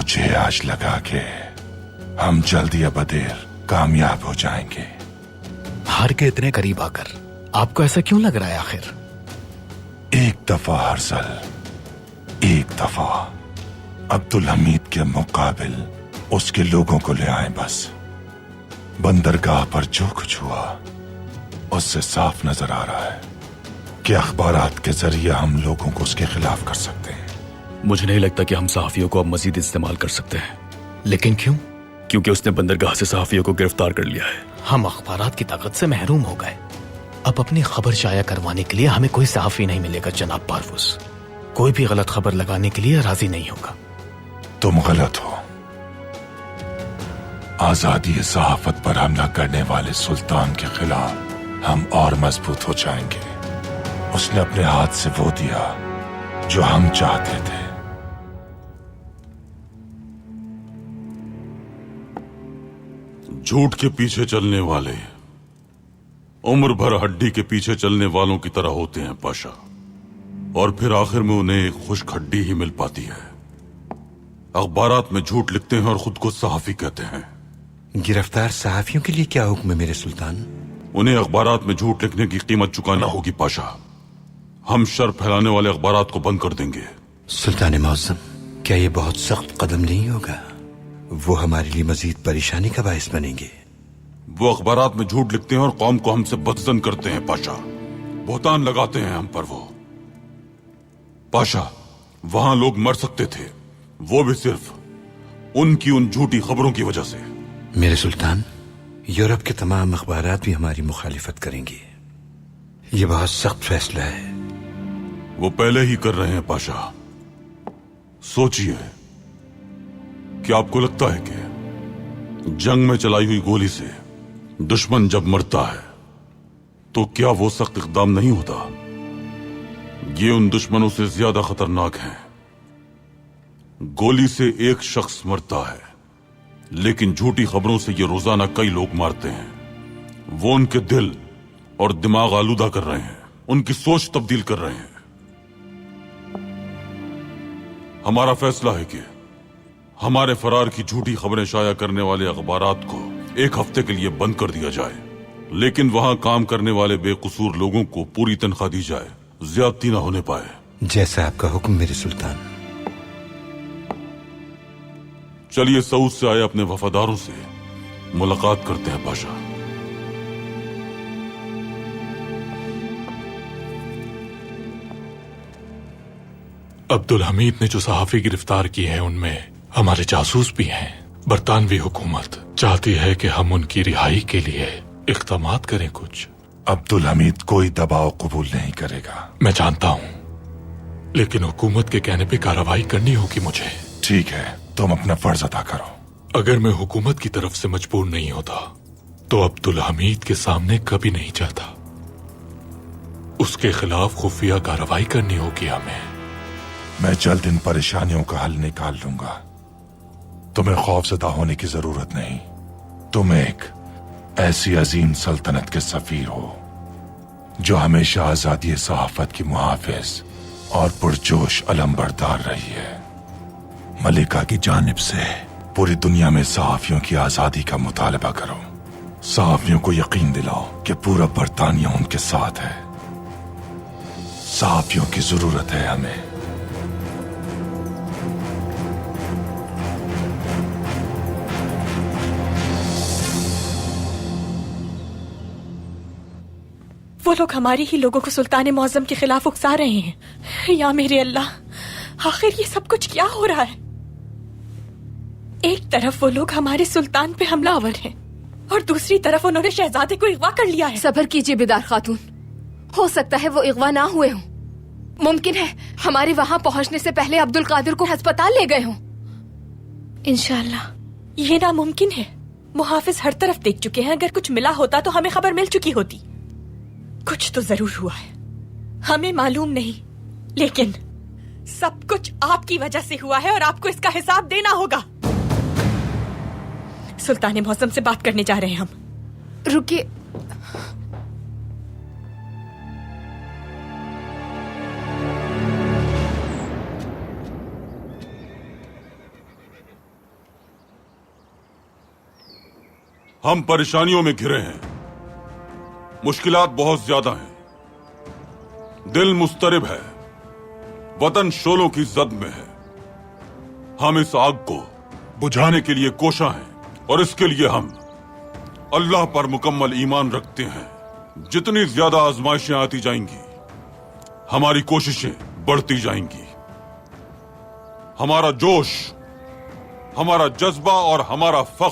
मुझे आज लगा कि हम जल्दी या बदेर कामयाब हो जाएंगे। हार के इतने करीब आकर आपको ऐसा क्यों लग रहा है आखिर? एक दफा हर्षल, एक दफा अब्दुल हमीद के मुकाबिल उसके लोगों को ले आए। बस बंदरगाह पर जो कुछ हुआ उससे साफ नजर आ रहा है कि अखबारात के जरिए हम लोगों को उसके खिलाफ कर सकते हैं। मुझे नहीं लगता कि हम सहाफियों को अब मजीद इस्तेमाल कर सकते हैं। लेकिन क्यों? क्योंकि उसने बंदरगाह से सहाफियों को गिरफ्तार कर लिया है। हम अखबारात की ताकत से महरूम हो गए। अब अपनी खबर शाया करवाने के लिए हमें कोई सहाफी नहीं मिलेगा जनाब पारवूस। कोई भी गलत खबर लगाने के लिए राजी नहीं होगा। तुम गलत हो। आजादी सहाफत पर हमला करने वाले सुल्तान के खिलाफ हम और मजबूत हो जाएंगे। उसने अपने हाथ से वो दिया जो हम चाहते थे। झूठ के पीछे चलने वाले उम्र भर हड्डी के पीछे चलने वालों की तरह होते हैं पाशा, और फिर आखिर में उन्हें एक खुश्क हड्डी ही मिल पाती है। अखबारात में झूठ लिखते हैं और खुद को सहाफी कहते हैं। गिरफ्तार सहाफियों के लिए क्या हुक्म है मेरे सुल्तान? उन्हें अखबारात में झूठ लिखने की कीमत चुकाना होगी पाशा। हम शर फैलाने वाले अखबारात को बंद कर देंगे। सुल्तान मौसम, क्या ये बहुत सख्त कदम नहीं होगा? वो हमारे लिए मजीद परेशानी का बायस बनेंगे। वो अखबारात में झूठ लिखते हैं और कौम को हमसे बदजन करते हैं पाशा। बोहतान लगाते हैं हम पर। वो पाशा, वहां लोग मर सकते थे, वो भी सिर्फ उनकी उन झूठी खबरों की वजह से। मेरे सुल्तान, यूरोप के तमाम अखबारात भी हमारी मुखालिफत करेंगे। ये बहुत सख्त फैसला है। वो पहले ही कर रहे हैं पाशा। सोचिए, क्या आपको लगता है कि जंग में चलाई हुई गोली से दुश्मन जब मरता है तो क्या वो सख्त इकदाम नहीं होता? ये उन दुश्मनों से ज्यादा खतरनाक है। गोली से एक शख्स मरता है, लेकिन झूठी खबरों से ये रोजाना कई लोग मारते हैं। वो उनके दिल और दिमाग आलूदा कर रहे हैं, उनकी सोच तब्दील कर रहे हैं। हमारा फैसला है कि हमारे फरार की झूठी खबरें शाया करने वाले अखबारात को एक हफ्ते के लिए बंद कर दिया जाए, लेकिन वहां काम करने वाले बेकसूर लोगों को पूरी तनख्वाह दी जाए, ज्यादती ना होने पाए। जैसा आपका हुक्म मेरे सुल्तान। चलिए सऊद से आए अपने वफादारों से मुलाकात करते हैं पाशा। अब्दुल हमीद ने जो सहाफी गिरफ्तार किए हैं उनमें हमारे जासूस भी हैं। बरतानवी हुकूमत चाहती है कि हम उनकी रिहाई के लिए इक़दामात करें कुछ। अब्दुल हमीद कोई दबाव कबूल नहीं करेगा। मैं जानता हूँ, लेकिन हुकूमत के कहने पे कार्रवाई करनी होगी मुझे। ठीक है, तुम अपना फर्ज अदा करो। अगर मैं हुकूमत की तरफ से मजबूर नहीं होता तो अब्दुल हमीद के सामने कभी नहीं जाता। उसके खिलाफ खुफिया कार्रवाई करनी होगी हमें। मैं जल्द इन परेशानियों का हल निकाल लूंगा। तुम्हें खौफजदा होने की जरूरत नहीं। तुम एक ऐसी अजीम सल्तनत के सफीर हो जो हमेशा आजादी सहाफत की मुहाफिज और पुरजोश अलमबरदार रही है। मलिका की जानिब से पूरी दुनिया में सहाफियों की आजादी का मुतालबा करो। सहाफियों को यकीन दिलाओ कि पूरा बरतानिया उनके साथ है। सहाफियों की जरूरत है हमें। वो लोग हमारे ही लोगों को सुल्तान मौज़म के खिलाफ उकसा रहे हैं। या मेरे अल्लाह, आखिर ये सब कुछ क्या हो रहा है? एक तरफ वो लोग हमारे सुल्तान पे हमलावर हैं और दूसरी तरफ उन्होंने शहजादे को अगवा कर लिया है। सब्र कीजिए बिदार खातून, हो सकता है वो अगवा ना हुए हों। मुमकिन है हमारे वहां पहुंचने से पहले अब्दुल कादिर को अस्पताल ले गए हों। इंशाअल्लाह। ये नामुमकिन है। मुहाफिज हर तरफ देख चुके हैं। अगर कुछ मिला होता तो हमें खबर मिल चुकी होती। कुछ तो जरूर हुआ है, हमें मालूम नहीं, लेकिन सब कुछ आपकी वजह से हुआ है और आपको इसका हिसाब देना होगा। सुल्तान मौसम से बात करने जा रहे हैं हम। रुकिए, हम परेशानियों में घिरे हैं, मुश्किलात बहुत ज्यादा हैं, दिल मुस्तरिब है, वतन शोलों की जद में है। हम इस आग को बुझाने के लिए कोशा हैं और इसके लिए हम अल्लाह पर मुकम्मल ईमान रखते हैं। जितनी ज्यादा आजमाइशें आती जाएंगी, हमारी कोशिशें बढ़ती जाएंगी। हमारा जोश, हमारा जज्बा और हमारा फख्र